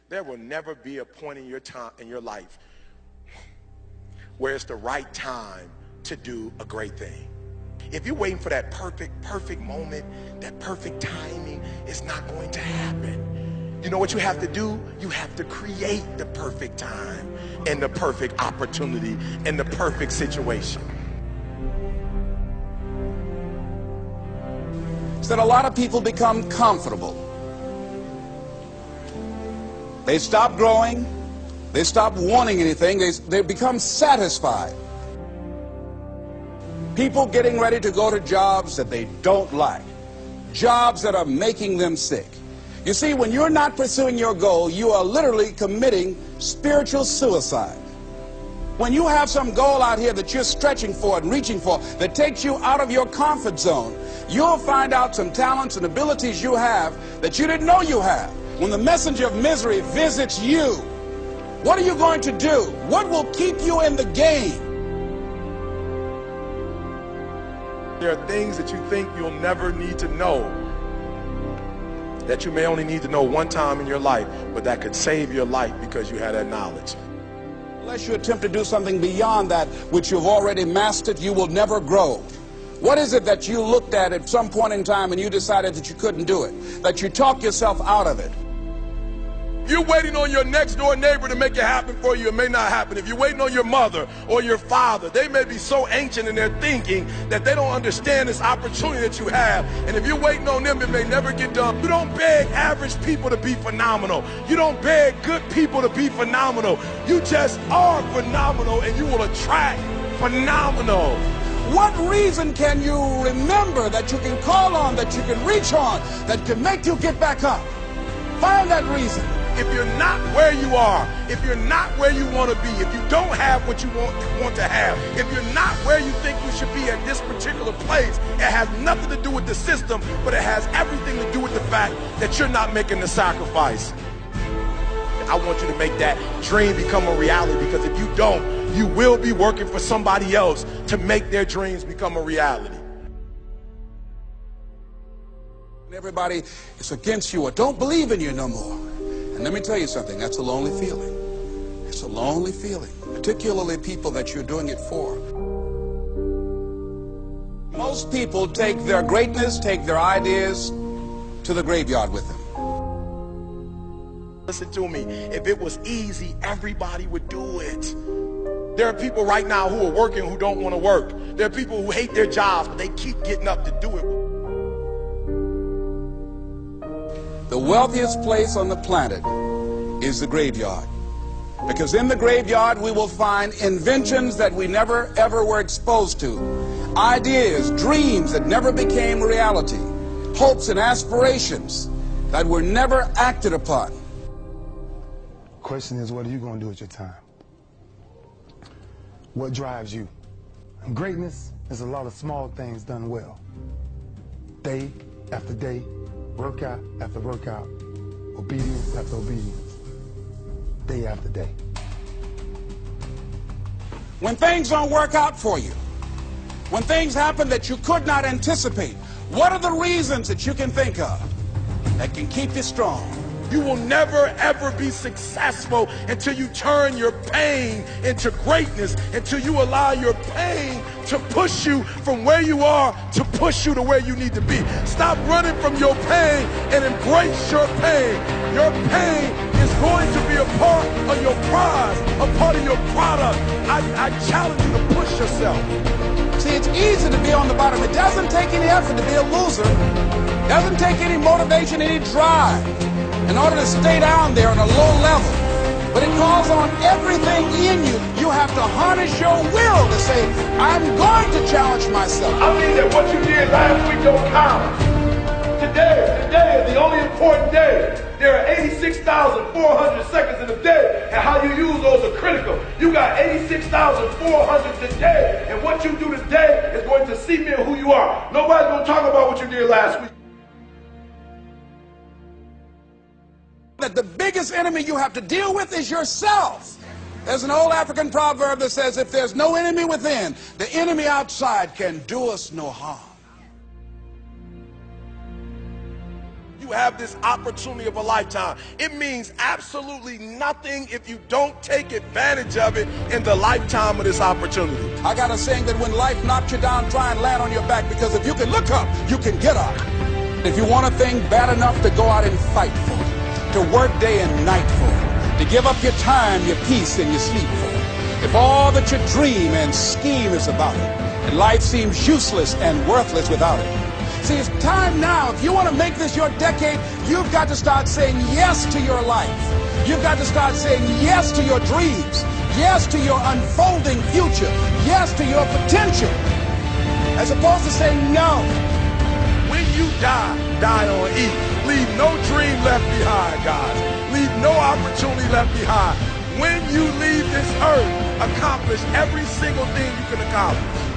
There will never be a point in your time in your life where it's the right time to do a great thing. If you're waiting for that perfect moment, that perfect timing, it's not going to happen. You know what you have to do? You have to create the perfect time and the perfect opportunity and the perfect situation. It's that a lot of people become comfortable. They stop growing. They stop wanting anything. They become satisfied. People getting ready to go to jobs that they don't like. Jobs that are making them sick. You see, when you're not pursuing your goal, you are literally committing spiritual suicide. When you have some goal out here that you're stretching for and reaching for that takes you out of your comfort zone, you'll find out some talents and abilities you have that you didn't know you have. When the messenger of misery visits you, what are you going to do? What will keep you in the game? There are things that you think you'll never need to know, that you may only need to know one time in your life, but that could save your life because you had that knowledge. Unless you attempt to do something beyond that which you've already mastered, you will never grow. What is it that you looked at some point in time and you decided that you couldn't do it, that you talked yourself out of it? If you're waiting on your next door neighbor to make it happen for you, it may not happen. If you're waiting on your mother or your father, they may be so ancient in their thinking that they don't understand this opportunity that you have. And if you're waiting on them, it may never get done. You don't beg average people to be phenomenal. You don't beg good people to be phenomenal. You just are phenomenal, and you will attract phenomenal. What reason can you remember that you can call on, that you can reach on, that can make you get back up? Find that reason. If you're not where you are, if you're not where you want to be, if you don't have what you want to have, if you're not where you think you should be at this particular place, it has nothing to do with the system, but it has everything to do with the fact that you're not making the sacrifice. I want you to make that dream become a reality, because if you don't, you will be working for somebody else to make their dreams become a reality. Everybody is against you or don't believe in you no more. And let me tell you something, that's a lonely feeling. It's a lonely feeling, particularly people that you're doing it for. Most people take their greatness, take their ideas to the graveyard with them. Listen to me, if it was easy, everybody would do it. There are people right now who are working who don't want to work. There are people who hate their jobs, but they keep getting up to do it. The wealthiest place on the planet is the graveyard. Because in the graveyard we will find inventions that we never ever were exposed to. Ideas, dreams that never became reality. Hopes and aspirations that were never acted upon. Question is, what are you going to do with your time? What drives you? And greatness is a lot of small things done well. Day after day, workout after workout, obedience after obedience, day after day. When things don't work out for you, when things happen that you could not anticipate, what are the reasons that you can think of that can keep you strong? You will never ever be successful until you turn your pain into greatness, until you allow your pain to push you from where you are to push you to where you need to be. Stop running from your pain and embrace your pain. Your pain is going to be a part of your prize, a part of your product. I challenge you to push yourself. See, it's easy to be on the bottom. It doesn't take any effort to be a loser. It doesn't take any motivation, any drive in order to stay down there on a low level. But it calls on everything in you. You have to harness your will to say, I'm going to challenge myself. I mean that what you did last week don't count. Today is the only important day. There are 86,400 seconds in a day, and how you use those are critical. You got 86,400 today, and what you do today is going to cement who you are. Nobody's going to talk about what you did last week. That the biggest enemy you have to deal with is yourself. There's an old African proverb that says, if there's no enemy within, the enemy outside can do us no harm. You you have this opportunity of a lifetime. It means absolutely nothing if you don't take advantage of it in the lifetime of this opportunity. I got a saying that when life knocks you down, try and land on your back, because if you can look up, you can get up. If you want a thing bad enough to go out and fight for it, to work day and night for it, to give up your time, your peace, and your sleep for it, if all that you dream and scheme is about it, and life seems useless and worthless without it. See, it's time now. If you want to make this your decade, you've got to start saying yes to your life. You've got to start saying yes to your dreams, yes to your unfolding future, yes to your potential, as opposed to saying no. When you die, die on E. Leave no dream left behind, guys. Leave no opportunity left behind. When you leave this earth, accomplish every single thing you can accomplish.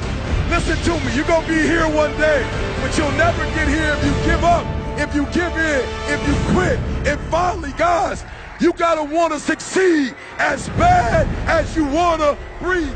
Listen to me, you're going to be here one day, but you'll never get here if you give up, if you give in, if you quit. And finally, guys, you got to want to succeed as bad as you want to breathe.